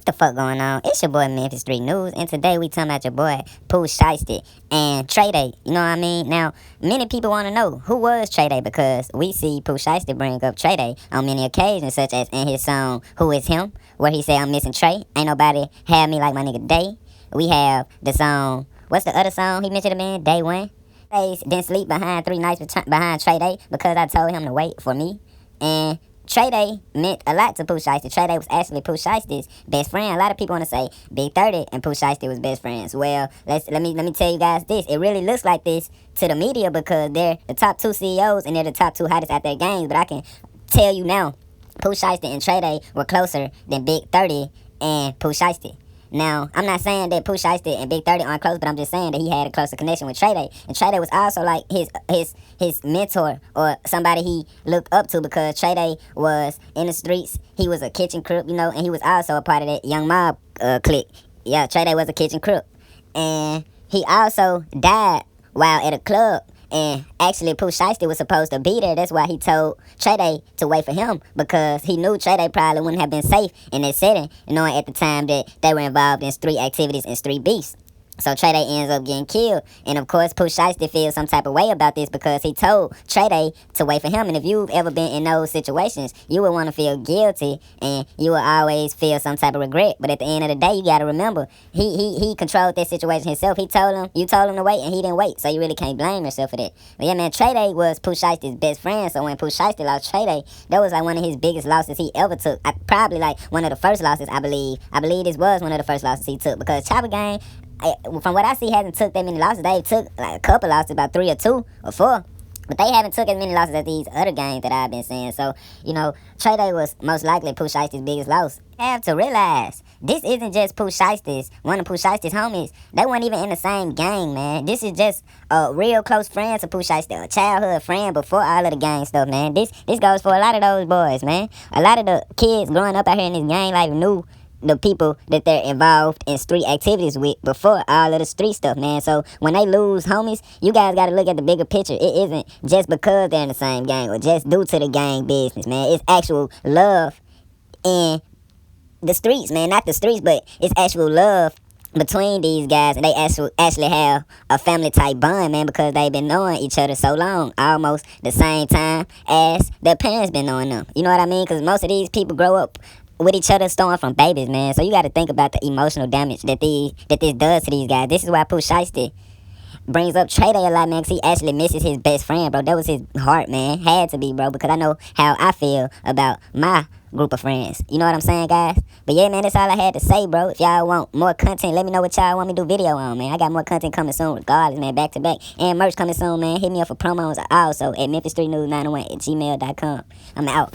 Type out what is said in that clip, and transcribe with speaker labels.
Speaker 1: the fuck going on? It's your boy Memphis Street News, and today we talking about your boy Pooh Shiesty and Treyday. You know what I mean? Now, many people want to know who was Treyday because we see Pooh Shiesty bring up Treyday on many occasions, such as in his song "Who Is Him," where he say I'm missing Trey. Ain't nobody have me like my nigga Day. We have the song. What's the other song he mentioned in Day One? Didn't sleep behind 3 nights behind Treyday because I told him to wait for me. And Treyday meant a lot to Pooh Shiesty. Treyday was actually Pooh Shiesty's best friend. A lot of people want to say Big 30 and Pooh Shiesty was best friends. Well, let me tell you guys this. It really looks like this to the media because they're the top 2 CEOs and they're the top 2 hottest at their games. But I can tell you now, Pooh Shiesty and Treyday were closer than Big 30 and Pooh Shiesty. Now, I'm not saying that Pooh Shiesty and Big 30 aren't close, but I'm just saying that he had a closer connection with Treyday. And Treyday was also like his mentor or somebody he looked up to because Treyday was in the streets. He was a kitchen crook, you know, and he was also a part of that Young Mob clique. Yeah, Treyday was a kitchen crook. And he also died while at a club. And actually, Pooh Shiesty was supposed to be there. That's why he told Treyday to wait for him because he knew Treyday probably wouldn't have been safe in that setting, knowing at the time that they were involved in street activities and street beefs. So Treyday ends up getting killed. And of course, Pooh Shiesty feels some type of way about this because he told Treyday to wait for him. And if you've ever been in those situations, you would want to feel guilty and you will always feel some type of regret. But at the end of the day, you got to remember, he controlled that situation himself. You told him to wait and he didn't wait. So you really can't blame yourself for that. But yeah, man, Treyday was Pooh Shiesty's best friend. So when Pooh Shiesty lost Treyday, that was like one of his biggest losses he ever took. Probably like one of the first losses, I believe. I believe this was one of the first losses he took because Chopper Gang, from what I see, hasn't took that many losses. They've took like a couple losses, about 3 or 2 or 4. But they haven't took as many losses as these other gangs that I've been seeing. So, you know, Treyday was most likely Pooh Shiesty's biggest loss. You have to realize, this isn't just Pooh Shiesty's, one of Pooh Shiesty's homies. They weren't even in the same gang, man. This is just a real close friend to Pooh Shiesty, a childhood friend before all of the gang stuff, man. This goes for a lot of those boys, man. A lot of the kids growing up out here in this gang life knew the people that they're involved in street activities with before all of the street stuff, man. So when they lose homies, you guys got to look at the bigger picture. It isn't just because they're in the same gang or just due to the gang business, man. It's actual love in the streets, man. Not the streets, but it's actual love between these guys, and they actually have a family type bond, man, because they've been knowing each other so long, almost the same time as their parents been knowing them. You know what I mean? Because most of these people grow up with each other starting from babies, man. So you got to think about the emotional damage that this does to these guys. This is why Pooh Shiesty brings up Treyday a lot, man, because he actually misses his best friend, bro. That was his heart, man. Had to be, bro, because I know how I feel about my group of friends. You know what I'm saying, guys? But yeah, man, that's all I had to say, bro. If y'all want more content, let me know what y'all want me to do video on, man. I got more content coming soon regardless, man, back to back. And merch coming soon, man. Hit me up for promos also at memphis3news901@gmail.com. I'm out.